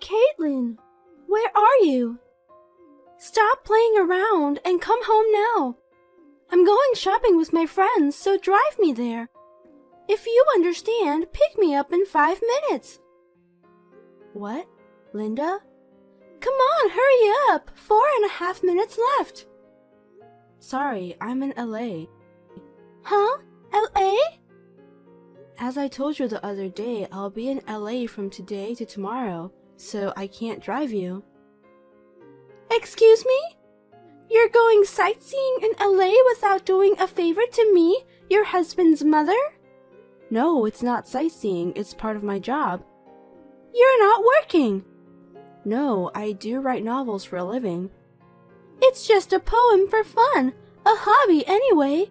Caitlin, where are you? Stop playing around and come home now. I'm going shopping with my friends, so drive me there. If you understand, pick me up in 5 minutes. What? Linda? Come on, hurry up! 4.5 minutes left. Sorry, I'm in LA. Huh? LA? As I told you the other day, I'll be in LA from today to tomorrow, so I can't drive you. Excuse me? You're going sightseeing in LA without doing a favor to me, your husband's mother? No, it's not sightseeing, it's part of my job. You're not working. No, I do write novels for a living. It's just a poem for fun, a hobby anyway.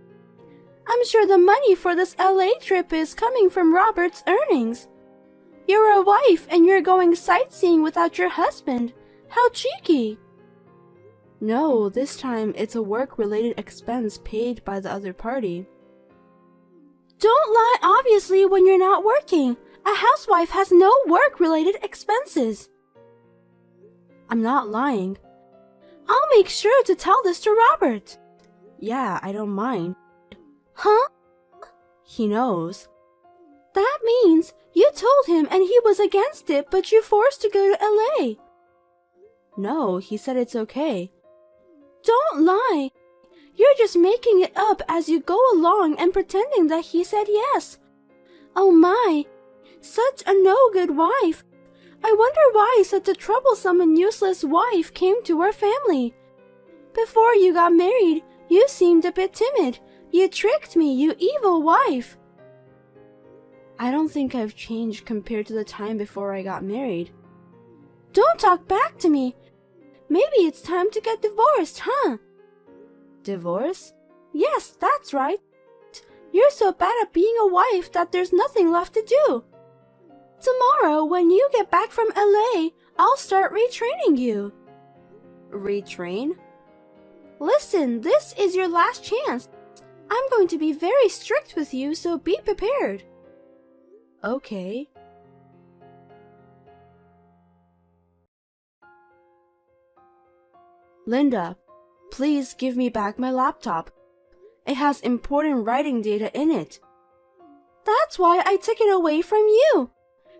I'm sure the money for this LA trip is coming from Robert's earnings. You're a wife and you're going sightseeing without your husband. How cheeky. No, this time it's a work-related expense paid by the other party. Don't lie obviously when you're not working. A housewife has no work-related expenses. I'm not lying. I'll make sure to tell this to Robert. Yeah, I don't mind. Huh? He knows. That means you told him and he was against it, but you forced to go to LA. No, he said it's okay. Don't lie. You're just making it up as you go along and pretending that he said yes. Oh my, such a no-good wife. I wonder why such a troublesome and useless wife came to our family. Before you got married, you seemed a bit timid. You tricked me, you evil wife. I don't think I've changed compared to the time before I got married. Don't talk back to me. Maybe it's time to get divorced, huh? Divorce? Yes, that's right. You're so bad at being a wife that there's nothing left to do. Tomorrow, when you get back from LA, I'll start retraining you. Retrain? Listen, this is your last chance. I'm going to be very strict with you, so be prepared. Okay. Linda, please give me back my laptop. It has important writing data in it. That's why I took it away from you.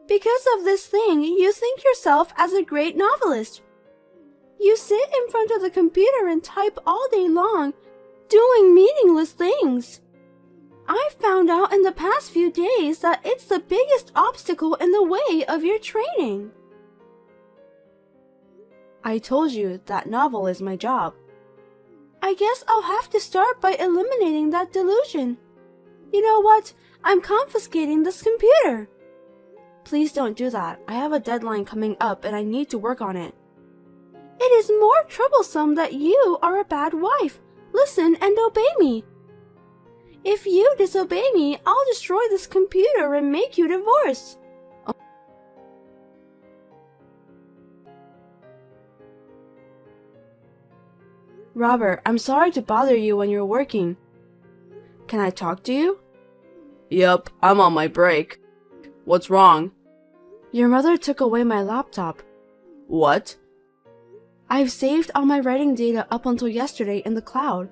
Because of this thing, you think yourself as a great novelist. You sit in front of the computer and type all day long, doing meaningless things. I've found out in the past few days that it's the biggest obstacle in the way of your training. I told you that novel is my job. I guess I'll have to start by eliminating that delusion. You know what? I'm confiscating this computer. Please don't do that. I have a deadline coming up and I need to work on it. It is more troublesome that you are a bad wife. Listen and obey me. If you disobey me, I'll destroy this computer and make you divorce. Robert, I'm sorry to bother you when you're working. Can I talk to you? Yep, I'm on my break. What's wrong? Your mother took away my laptop. What? I've saved all my writing data up until yesterday in the cloud.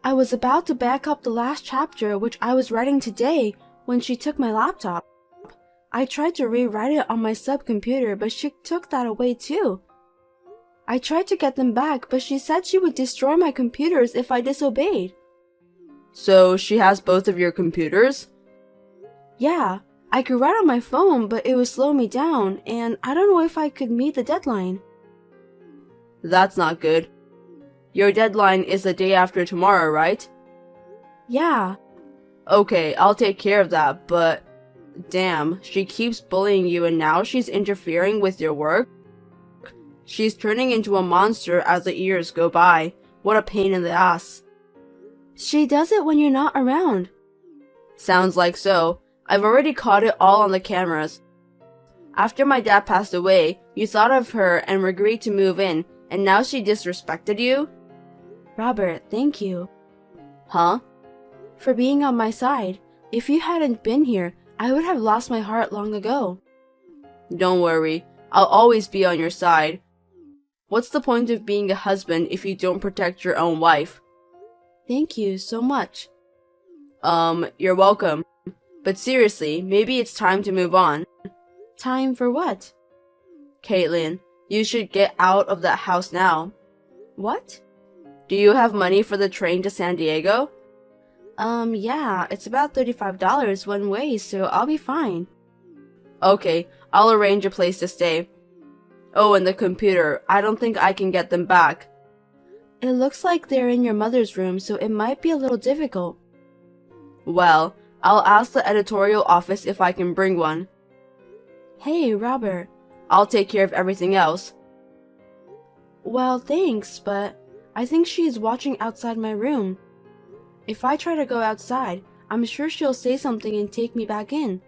I was about to back up the last chapter which I was writing today when she took my laptop. I tried to rewrite it on my subcomputer, but she took that away too. I tried to get them back, but she said she would destroy my computers if I disobeyed. So she has both of your computers? Yeah, I could write on my phone, but it would slow me down, and I don't know if I could meet the deadline. That's not good. Your deadline is the day after tomorrow, right? Yeah. Okay, I'll take care of that, but damn, she keeps bullying you and now she's interfering with your work? She's turning into a monster as the years go by. What a pain in the ass. She does it when you're not around. Sounds like so. I've already caught it all on the cameras. After my dad passed away, you thought of her and agreed to move in, and now she disrespected you? Robert, thank you. Huh? For being on my side. If you hadn't been here, I would have lost my heart long ago. Don't worry. I'll always be on your side. What's the point of being a husband if you don't protect your own wife? Thank you so much. You're welcome. But seriously, maybe it's time to move on. Time for what? Caitlin, you should get out of that house now. What? Do you have money for the train to San Diego? Yeah, it's about $35 one way, so I'll be fine. Okay, I'll arrange a place to stay. Oh, and the computer, I don't think I can get them back. It looks like they're in your mother's room, so it might be a little difficult. Well, I'll ask the editorial office if I can bring one. Hey, Robert. I'll take care of everything else. Well, thanks, but I think she's watching outside my room. If I try to go outside, I'm sure she'll say something and take me back in.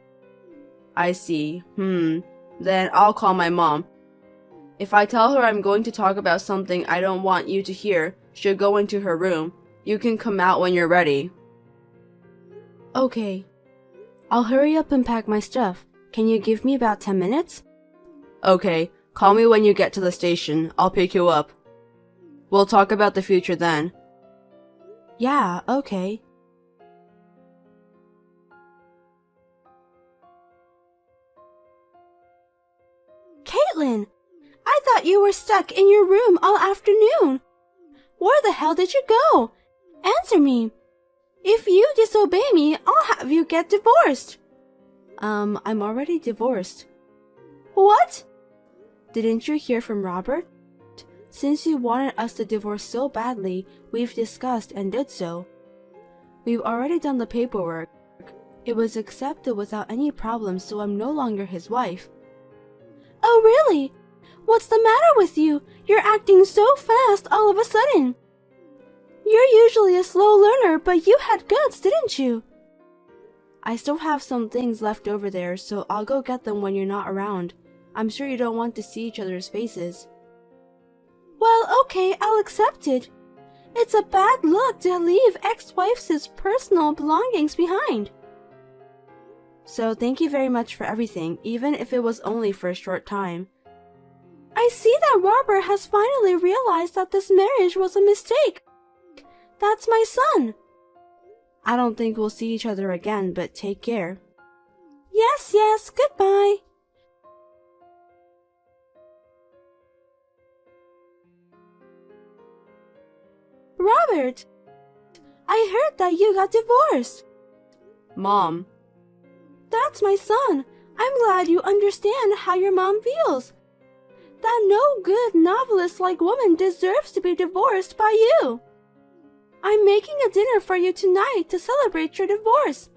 I see. Then I'll call my mom. If I tell her I'm going to talk about something I don't want you to hear, she'll go into her room. You can come out when you're ready. Okay. I'll hurry up and pack my stuff. Can you give me about 10 minutes? Okay, call me when you get to the station. I'll pick you up. We'll talk about the future then. Yeah, okay. Caitlin! I thought you were stuck in your room all afternoon. Where the hell did you go? Answer me. If you disobey me, I'll have you get divorced. I'm already divorced. What? Didn't you hear from Robert? Since you wanted us to divorce so badly, we've discussed and did so. We've already done the paperwork. It was accepted without any problems, so I'm no longer his wife. Oh, really? What's the matter with you? You're acting so fast all of a sudden. You're usually a slow learner, but you had guts, didn't you? I still have some things left over there, so I'll go get them when you're not around. I'm sure you don't want to see each other's faces. Well, okay, I'll accept it. It's a bad look to leave ex-wife's personal belongings behind. So thank you very much for everything, even if it was only for a short time. I see that Robert has finally realized that this marriage was a mistake. That's my son. I don't think we'll see each other again, but take care. Yes, goodbye. Robert, I heard that you got divorced. Mom. That's my son. I'm glad you understand how your mom feels. That no good novelist-like woman deserves to be divorced by you. I'm making a dinner for you tonight to celebrate your divorce.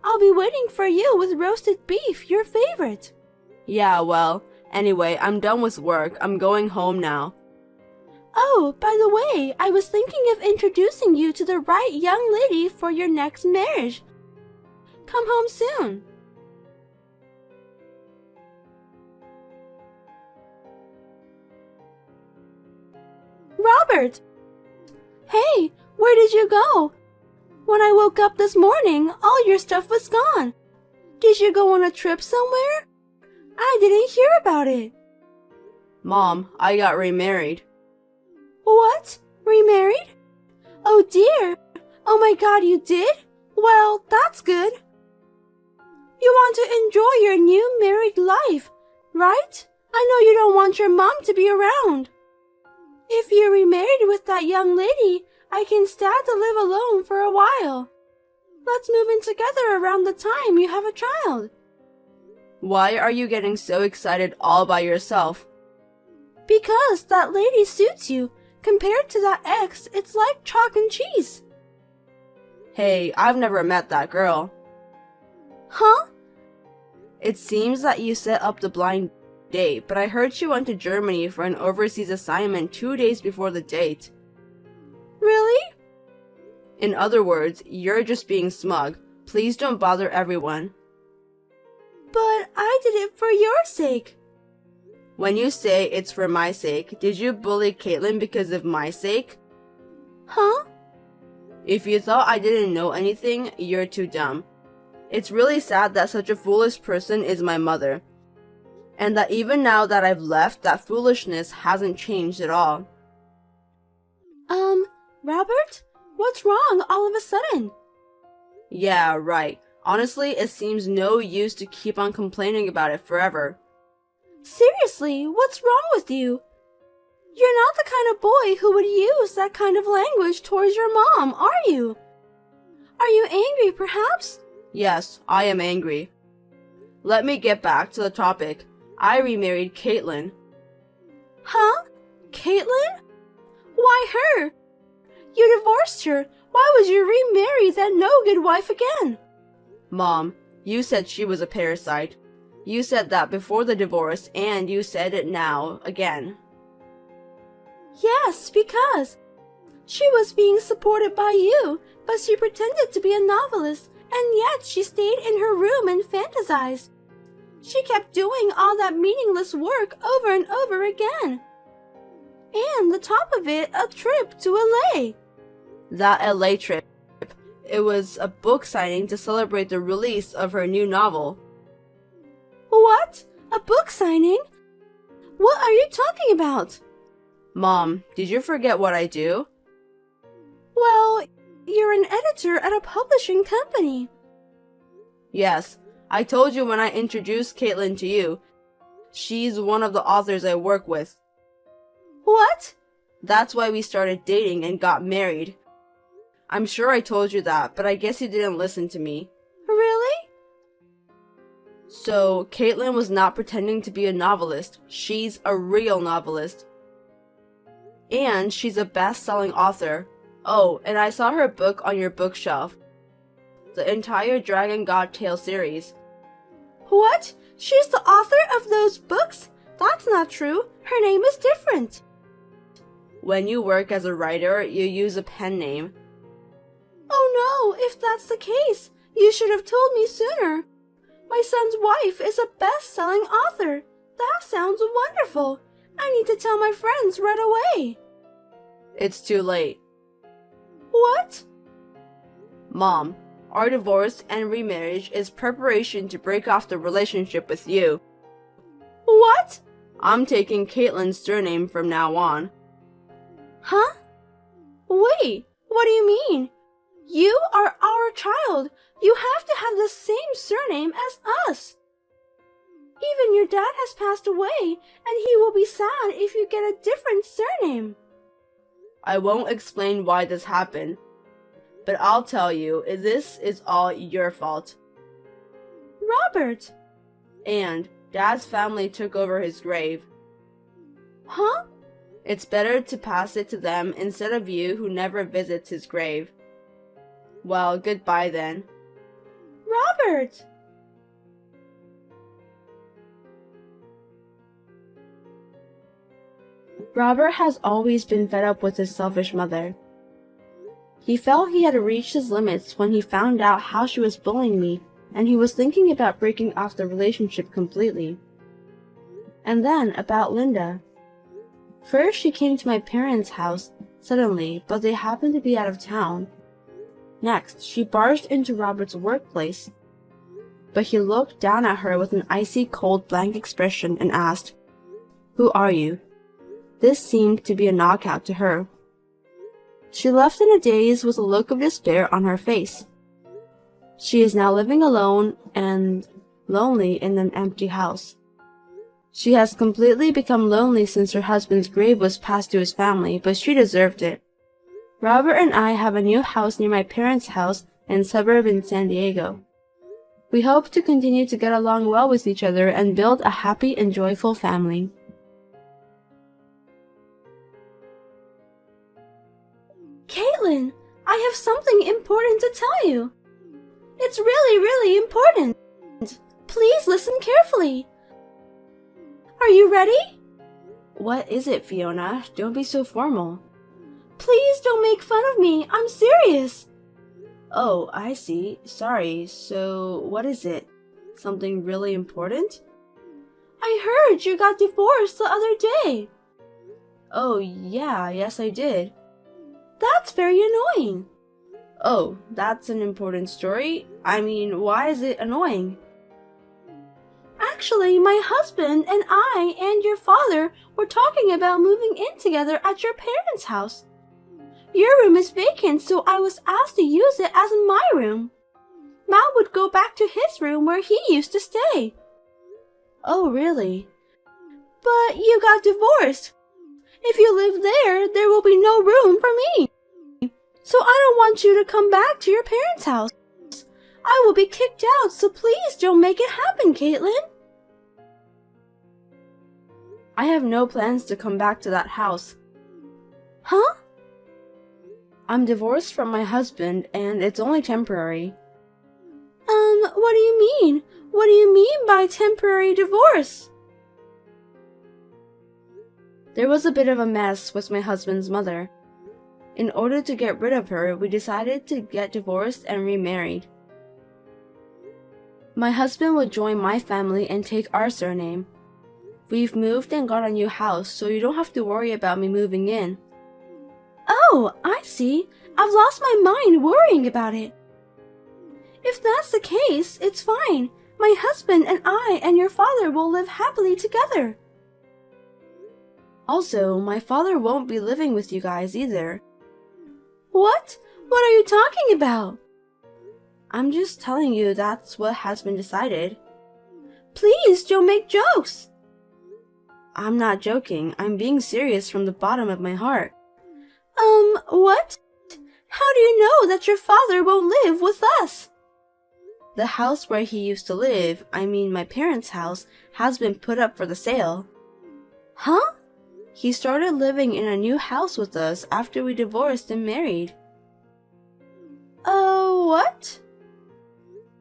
I'll be waiting for you with roasted beef, your favorite. Yeah, well, anyway, I'm done with work. I'm going home now. Oh, by the way, I was thinking of introducing you to the right young lady for your next marriage. Come home soon. Robert! Hey, where did you go? When I woke up this morning, all your stuff was gone. Did you go on a trip somewhere? I didn't hear about it. Mom, I got remarried. What? Remarried? Oh dear. Oh my God, you did? Well, that's good. You want to enjoy your new married life, right? I know you don't want your mom to be around. If you're remarried with that young lady, I can stand to live alone for a while. Let's move in together around the time you have a child. Why are you getting so excited all by yourself? Because that lady suits you. Compared to that ex, it's like chalk and cheese. Hey, I've never met that girl. Huh? It seems that you set up the blind date, but I heard she went to Germany for an overseas assignment 2 days before the date. Really? In other words, you're just being smug. Please don't bother everyone. But I did it for your sake. When you say it's for my sake, did you bully Caitlin because of my sake? Huh? If you thought I didn't know anything, you're too dumb. It's really sad that such a foolish person is my mother. And that even now that I've left, that foolishness hasn't changed at all. Robert? What's wrong all of a sudden? Yeah, right. Honestly, it seems no use to keep on complaining about it forever. Seriously, what's wrong with you? You're not the kind of boy who would use that kind of language towards your mom, are you? Are you angry, perhaps? Yes, I am angry. Let me get back to the topic. I remarried Caitlin. Huh? Caitlin? Why her? You divorced her. Why would you remarry that no-good wife again? Mom, you said she was a parasite. You said that before the divorce, and you said it now, again. Yes, because she was being supported by you, but she pretended to be a novelist, and yet she stayed in her room and fantasized. She kept doing all that meaningless work over and over again. And the top of it, a trip to LA. That LA trip. It was a book signing to celebrate the release of her new novel. What? A book signing? What are you talking about? Mom, did you forget what I do? Well, you're an editor at a publishing company. Yes, I told you when I introduced Caitlin to you. She's one of the authors I work with. What? That's why we started dating and got married. I'm sure I told you that, but I guess you didn't listen to me. Really? So, Caitlin was not pretending to be a novelist. She's a real novelist. And she's a best-selling author. Oh, and I saw her book on your bookshelf. The entire Dragon God Tale series. What? She's the author of those books? That's not true. Her name is different. When you work as a writer, you use a pen name. Oh no, if that's the case, you should have told me sooner. My son's wife is a best-selling author. That sounds wonderful. I need to tell my friends right away. It's too late. What? Mom, our divorce and remarriage is preparation to break off the relationship with you. What? I'm taking Caitlin's surname from now on. Huh? Wait, what do you mean? You are our child. You have to have the same surname as us. Even your dad has passed away, and he will be sad if you get a different surname. I won't explain why this happened, but I'll tell you, this is all your fault. Robert! And Dad's family took over his grave. Huh? It's better to pass it to them instead of you who never visits his grave. Well, goodbye then. Robert! Robert has always been fed up with his selfish mother. He felt he had reached his limits when he found out how she was bullying me, and he was thinking about breaking off the relationship completely. And then about Linda. First she came to my parents' house suddenly, but they happened to be out of town. Next, she barged into Robert's workplace, but he looked down at her with an icy cold blank expression and asked, "Who are you?" This seemed to be a knockout to her. She left in a daze with a look of despair on her face. She is now living alone and lonely in an empty house. She has completely become lonely since her husband's grave was passed to his family, but she deserved it. Robert and I have a new house near my parents' house in a suburb in San Diego. We hope to continue to get along well with each other and build a happy and joyful family. Caitlin, I have something important to tell you. It's really, really important. Please listen carefully. Are you ready? What is it, Fiona? Don't be so formal. Please don't make fun of me. I'm serious. Oh, I see. Sorry. So, what is it? Something really important? I heard you got divorced the other day. Oh, yeah, yes I did. That's very annoying. Oh, that's an important story? I mean, why is it annoying? Actually, my husband and I and your father were talking about moving in together at your parents' house. Your room is vacant, so I was asked to use it as my room. Matt would go back to his room where he used to stay. Oh, really? But you got divorced. If you live there, there will be no room for me. So I don't want you to come back to your parents' house. I will be kicked out, so please don't make it happen, Caitlin. I have no plans to come back to that house. Huh? I'm divorced from my husband, and it's only temporary. What do you mean? What do you mean by temporary divorce? There was a bit of a mess with my husband's mother. In order to get rid of her, we decided to get divorced and remarried. My husband would join my family and take our surname. We've moved and got a new house, so you don't have to worry about me moving in. Oh, I see. I've lost my mind worrying about it. If that's the case, it's fine. My husband and I and your father will live happily together. Also, my father won't be living with you guys either. What? What are you talking about? I'm just telling you that's what has been decided. Please don't make jokes. I'm not joking. I'm being serious from the bottom of my heart. What? How do you know that your father won't live with us? The house where he used to live, I mean my parents' house, has been put up for the sale. Huh? He started living in a new house with us after we divorced and married. What?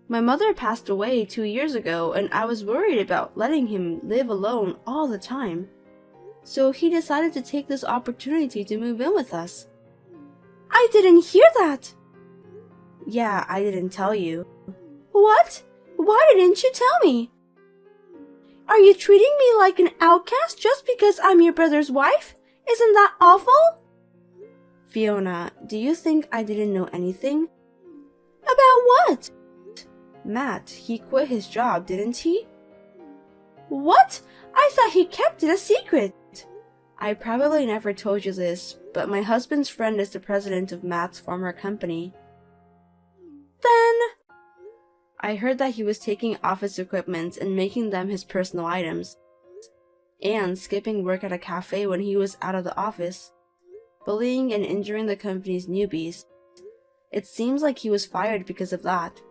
My mother passed away 2 years ago, and I was worried about letting him live alone all the time. So he decided to take this opportunity to move in with us. I didn't hear that. Yeah, I didn't tell you. What? Why didn't you tell me? Are you treating me like an outcast just because I'm your brother's wife? Isn't that awful? Fiona, do you think I didn't know anything? About what? Matt, he quit his job, didn't he? What? I thought he kept it a secret. I probably never told you this, but my husband's friend is the president of Matt's former company. Then... I heard that he was taking office equipment and making them his personal items, and skipping work at a cafe when he was out of the office, bullying and injuring the company's newbies. It seems like he was fired because of that.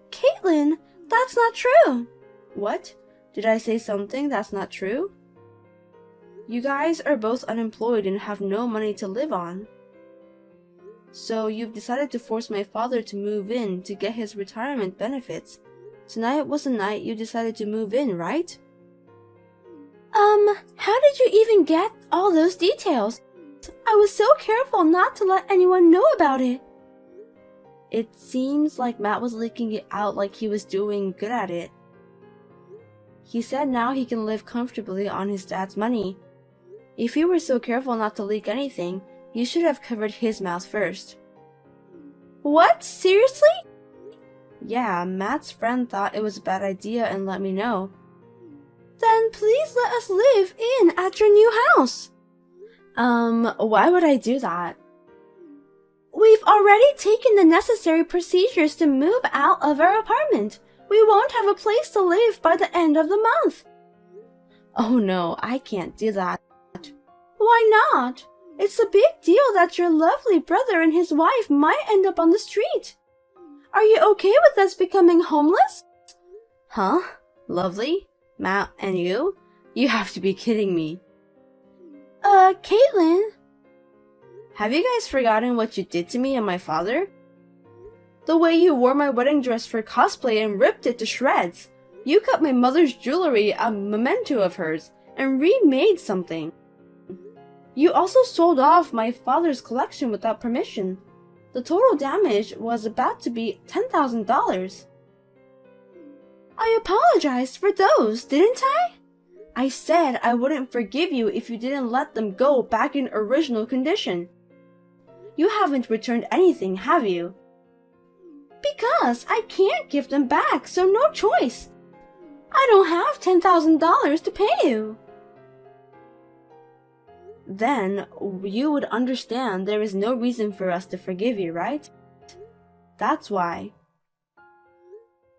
Caitlin, that's not true. What? Did I say something that's not true? You guys are both unemployed and have no money to live on. So you've decided to force my father to move in to get his retirement benefits. Tonight was the night you decided to move in, right? How did you even get all those details? I was so careful not to let anyone know about it. It seems like Matt was leaking it out like he was doing good at it. He said now he can live comfortably on his dad's money. If you were so careful not to leak anything, you should have covered his mouth first. What? Seriously? Yeah, Matt's friend thought it was a bad idea and let me know. Then please let us live in at your new house. Why would I do that? We've already taken the necessary procedures to move out of our apartment. We won't have a place to live by the end of the month. Oh no, I can't do that. Why not? It's a big deal that your lovely brother and his wife might end up on the street. Are you okay with us becoming homeless? Huh? Lovely? Matt and you? You have to be kidding me. Caitlin? Have you guys forgotten what you did to me and my father? The way you wore my wedding dress for cosplay and ripped it to shreds. You cut my mother's jewelry, a memento of hers, and remade something. You also sold off my father's collection without permission. The total damage was about to be $10,000. I apologized for those, didn't I? I said I wouldn't forgive you if you didn't let them go back in original condition. You haven't returned anything, have you? Because I can't give them back, so no choice. I don't have $10,000 to pay you. Then you would understand there is no reason for us to forgive you, right? That's why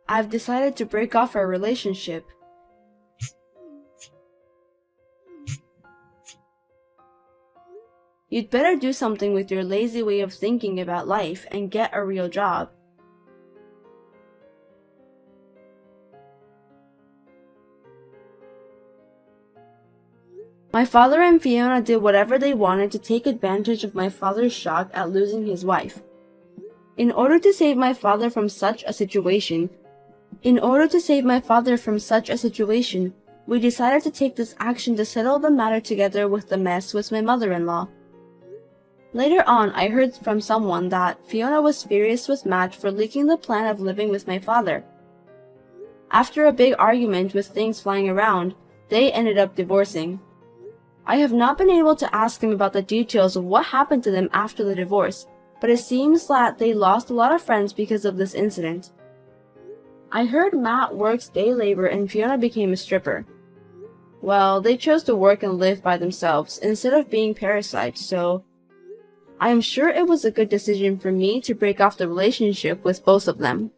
I've decided to break off our relationship. You'd better do something with your lazy way of thinking about life and get a real job. My father and Fiona did whatever they wanted to take advantage of my father's shock at losing his wife. In order to save my father from such a situation, we decided to take this action to settle the matter together with the mess with my mother-in-law. Later on, I heard from someone that Fiona was furious with Matt for leaking the plan of living with my father. After a big argument with things flying around, they ended up divorcing. I have not been able to ask him about the details of what happened to them after the divorce, but it seems that they lost a lot of friends because of this incident. I heard Matt works day labor and Fiona became a stripper. Well, they chose to work and live by themselves instead of being parasites, so I am sure it was a good decision for me to break off the relationship with both of them.